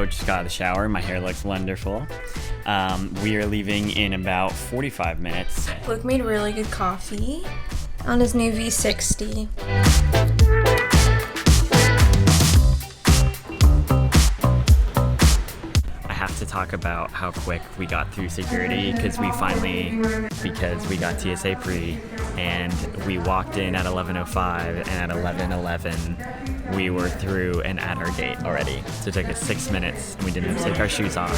So just got out of the shower. My hair looks wonderful. We are leaving in about 45 minutes. Luke made really good coffee on his new V60. I have to talk about how quick we got through security because we got TSA pre and we walked in at 11:05 and at 11:11 we were through and at our gate already. So it took us 6 minutes and we didn't have to take our shoes off.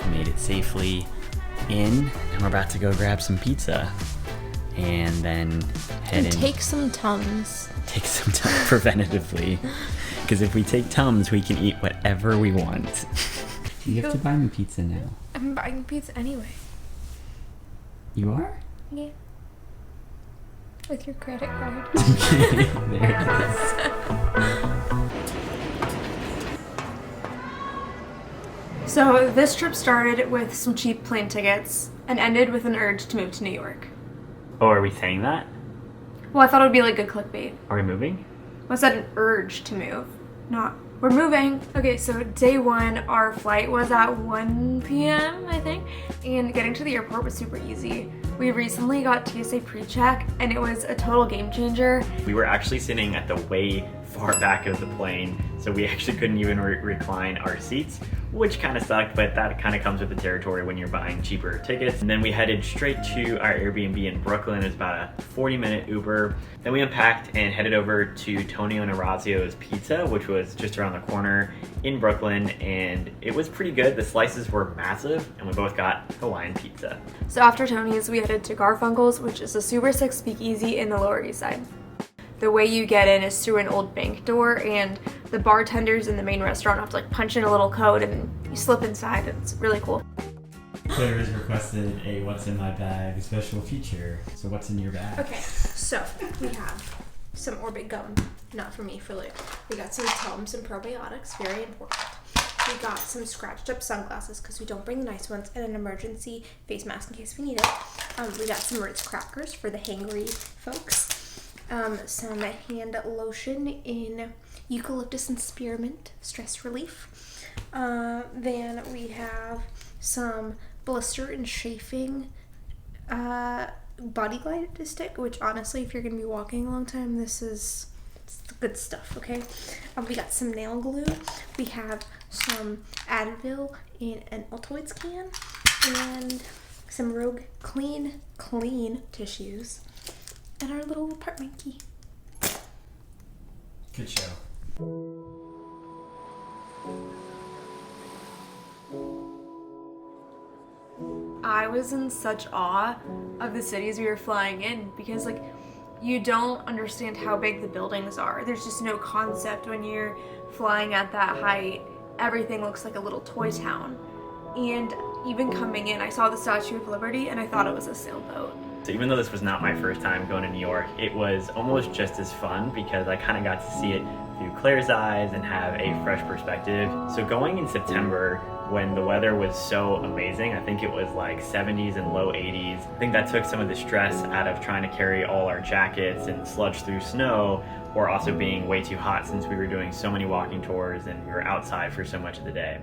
Made it safely in and we're about to go grab some pizza and then head in. Take some Tums. Take some time preventatively. Because if we take Tums, we can eat whatever we want. You have to buy me pizza now. I'm buying pizza anyway. You are? Yeah. With your credit card. Okay, there it is. So this trip started with some cheap plane tickets and ended with an urge to move to New York. Oh, are we saying that? Well, I thought it would be like good clickbait. Are we moving? I said an urge to move, not we're moving. Okay, so day one, our flight was at 1 p.m., I think, and getting to the airport was super easy. We recently got TSA pre-check, and it was a total game changer. We were actually sitting at the way far back of the plane, so we actually couldn't even recline our seats, which kind of sucked, but that kind of comes with the territory when you're buying cheaper tickets. And then we headed straight to our Airbnb in Brooklyn. It was about a 40-minute Uber. Then we unpacked and headed over to Tonio and Orazio's Pizza, which was just around the corner in Brooklyn, and it was pretty good. The slices were massive, and we both got Hawaiian pizza. So after Tony's, we headed to Garfunkel's, which is a super sick speakeasy in the Lower East Side. The way you get in is through an old bank door, and the bartenders in the main restaurant have to like punch in a little code and you slip inside. It's really cool. Claire has requested a What's in My Bag special feature. So what's in your bag? Okay, so we have some Orbit gum, not for me, for Luke. We got some Tums and probiotics, very important. We got some scratched up sunglasses because we don't bring the nice ones, and an emergency face mask in case we need it. We got some Ritz crackers for the hangry folks. Some hand lotion in eucalyptus and spearmint, stress relief. Then we have some blister and chafing body glide stick, which honestly, if you're going to be walking a long time, it's the good stuff, okay? We got some nail glue. We have some Advil in an Altoids can, and some Rogue clean tissues. And our little apartment key. Good show. I was in such awe of the cities we were flying in because like you don't understand how big the buildings are. There's just no concept when you're flying at that height. Everything looks like a little toy town. And even coming in, I saw the Statue of Liberty and I thought it was a sailboat. So even though this was not my first time going to New York, it was almost just as fun because I kind of got to see it through Claire's eyes and have a fresh perspective. So going in September when the weather was so amazing, I think it was like 70s and low 80s. I think that took some of the stress out of trying to carry all our jackets and sludge through snow, or also being way too hot since we were doing so many walking tours and we were outside for so much of the day.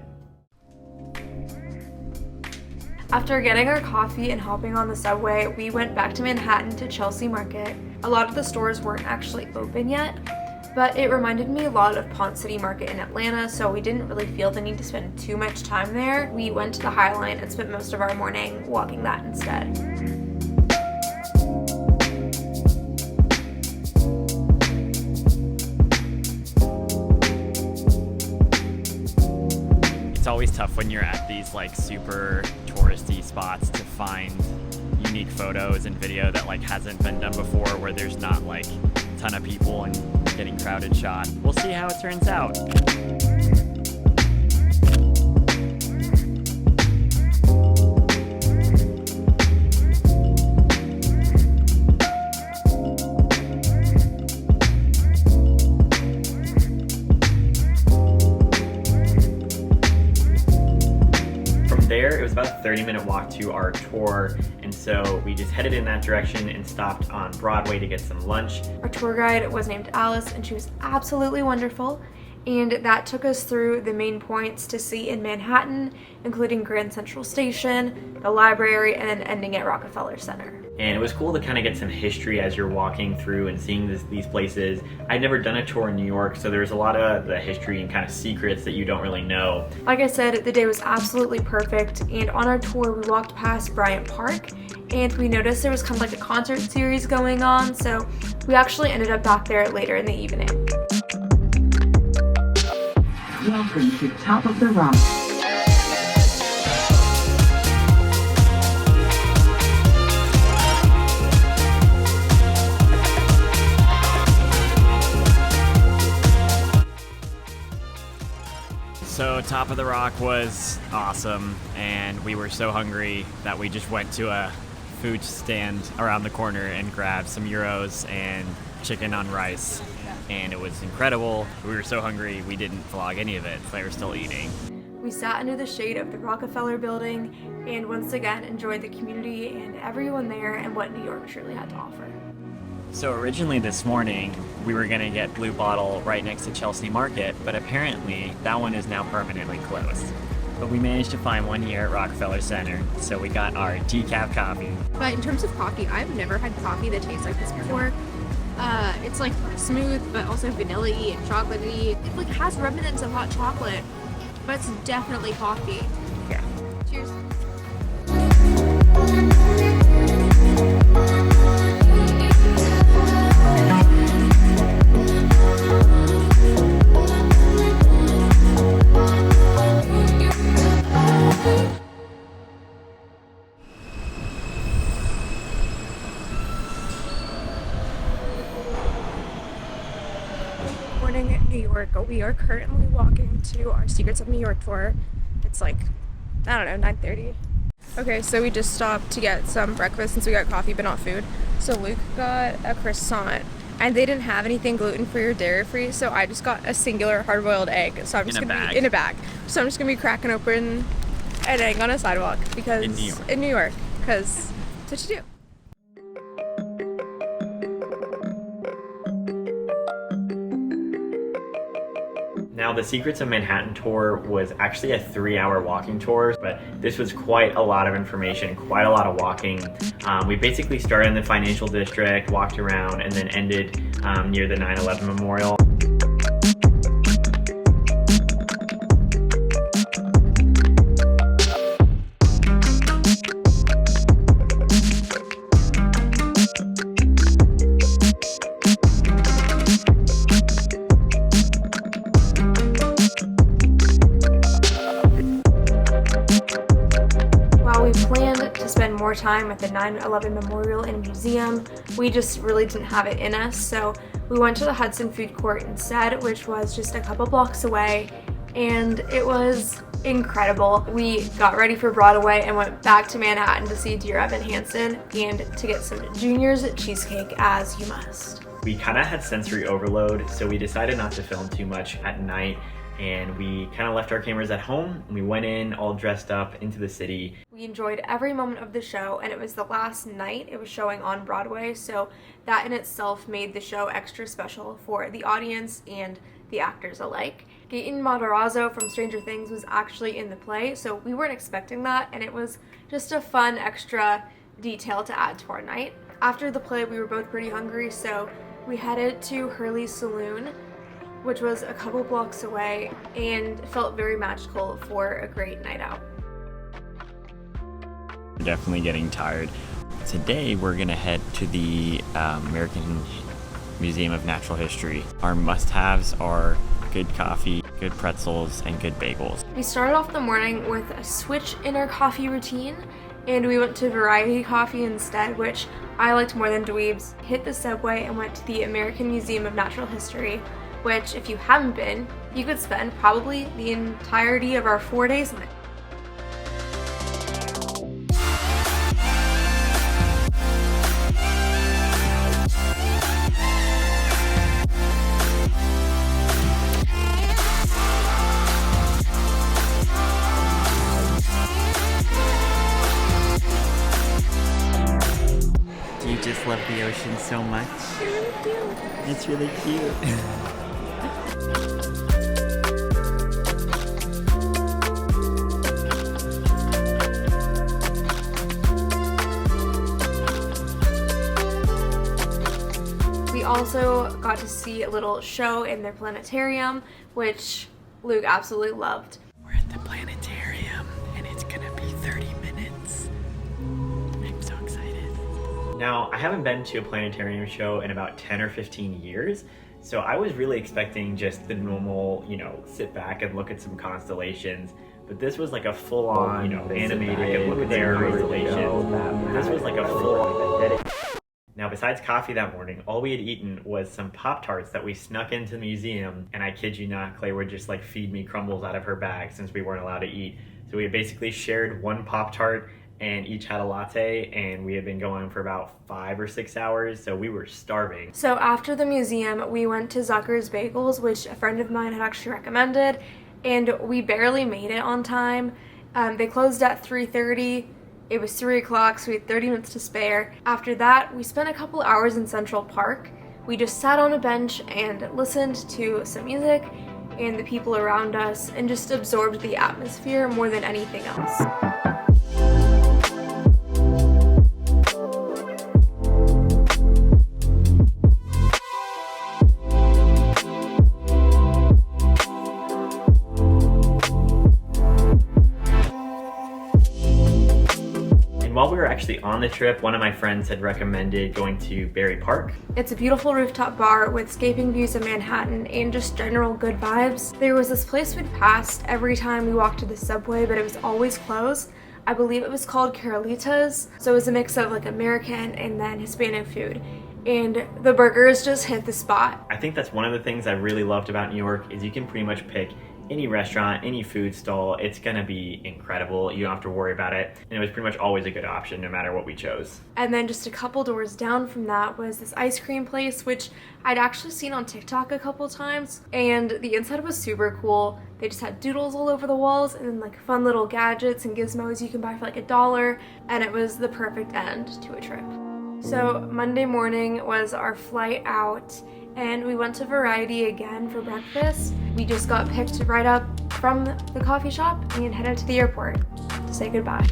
After getting our coffee and hopping on the subway, we went back to Manhattan to Chelsea Market. A lot of the stores weren't actually open yet, but it reminded me a lot of Ponce City Market in Atlanta, so we didn't really feel the need to spend too much time there. We went to the High Line and spent most of our morning walking that instead. It's always tough when you're at these like super touristy spots to find unique photos and video that like hasn't been done before, where there's not like a ton of people and getting crowded shot. We'll see how it turns out. There, it was about a 30-minute walk to our tour, and so we just headed in that direction and stopped on Broadway to get some lunch. Our tour guide was named Alice, and she was absolutely wonderful. And that took us through the main points to see in Manhattan, including Grand Central Station, the library, and then ending at Rockefeller Center. And it was cool to kind of get some history as you're walking through and seeing these places. I'd never done a tour in New York, so there's a lot of the history and kind of secrets that you don't really know. Like I said, the day was absolutely perfect, and on our tour we walked past Bryant Park, and we noticed there was kind of like a concert series going on, so we actually ended up back there later in the evening. Welcome to Top of the Rock. So Top of the Rock was awesome, and we were so hungry that we just went to a food stand around the corner and grabbed some gyros and chicken on rice, and it was incredible. We were so hungry we didn't vlog any of it, they were still eating. We sat under the shade of the Rockefeller building and once again enjoyed the community and everyone there and what New York truly had to offer. So originally this morning we were gonna get Blue Bottle right next to Chelsea Market, but apparently that one is now permanently closed. But we managed to find one here at Rockefeller Center, so we got our decaf coffee. But in terms of coffee, I've never had coffee that tastes like this before. It's like smooth, but also vanilla-y and chocolatey. It like has remnants of hot chocolate, but it's definitely coffee. Yeah. Cheers. Morning, New York. We are currently walking to our Secrets of New York tour. It's like, I don't know, 9:30. Okay, so we just stopped to get some breakfast since we got coffee but not food. So Luke got a croissant, and they didn't have anything gluten-free or dairy-free, so I just got a singular hard-boiled egg. So I'm just In a gonna bag. be in a bag. So I'm just gonna be cracking open an egg on a sidewalk because In New York. because that's what you do. Now, the Secrets of Manhattan tour was actually a 3-hour walking tour, but this was quite a lot of information, quite a lot of walking. We basically started in the financial district, walked around, and then ended near the 9/11 memorial. More time at the 9/11 Memorial and Museum. We just really didn't have it in us, so we went to the Hudson Food Court instead, which was just a couple blocks away, and it was incredible. We got ready for Broadway and went back to Manhattan to see Dear Evan Hansen and to get some Junior's cheesecake, as you must. We kind of had sensory overload, so we decided not to film too much at night, and we kind of left our cameras at home. We went in all dressed up into the city. We enjoyed every moment of the show, and it was the last night it was showing on Broadway, so that in itself made the show extra special for the audience and the actors alike. Gaten Matarazzo from Stranger Things was actually in the play, so we weren't expecting that, and it was just a fun extra detail to add to our night. After the play, we were both pretty hungry, so we headed to Hurley's Saloon, which was a couple blocks away, and felt very magical for a great night out. Definitely getting tired. Today we're gonna head to the American Museum of Natural History. Our must-haves are good coffee, good pretzels, and good bagels. We started off the morning with a switch in our coffee routine, and we went to Variety Coffee instead, which I liked more than Dweeb's. Hit the subway and went to the American Museum of Natural History, which, if you haven't been, you could spend probably the entirety of our 4 days in it. love the ocean so much. It's really cute. We also got to see a little show in their planetarium, which Luke absolutely loved. We're at the planetarium and it's gonna be 30 minutes. I'm so excited. Now, I haven't been to a planetarium show in about 10 or 15 years, so I was really expecting just the normal, sit back and look at some constellations. But this was like a full-on, animated look at their constellations. This was like a full-on. Now, besides coffee that morning, all we had eaten was some Pop-Tarts that we snuck into the museum, and I kid you not, Clay would just like feed me crumbles out of her bag since we weren't allowed to eat. So we had basically shared one Pop-Tart and each had a latte, and we had been going for about 5 or 6 hours, so we were starving. So after the museum, we went to Zucker's Bagels, which a friend of mine had actually recommended, and we barely made it on time. They closed at 3:30. It was 3 o'clock, so we had 30 minutes to spare. After that, we spent a couple hours in Central Park. We just sat on a bench and listened to some music and the people around us and just absorbed the atmosphere more than anything else. While we were actually on the trip, one of my friends had recommended going to Berry Park. It's a beautiful rooftop bar with scaping views of Manhattan and just general good vibes. There was this place we'd passed every time we walked to the subway, but it was always closed. I believe it was called Carolita's. So it was a mix of like American and then Hispanic food. And the burgers just hit the spot. I think that's one of the things I really loved about New York is you can pretty much pick any restaurant, any food stall. It's gonna be incredible. You don't have to worry about it. And it was pretty much always a good option no matter what we chose. And then just a couple doors down from that was this ice cream place, which I'd actually seen on TikTok a couple times. And the inside was super cool. They just had doodles all over the walls and then like fun little gadgets and gizmos you can buy for like $1. And it was the perfect end to a trip. So Monday morning was our flight out, and we went to Variety again for breakfast. We just got picked right up from the coffee shop and headed to the airport to say goodbye.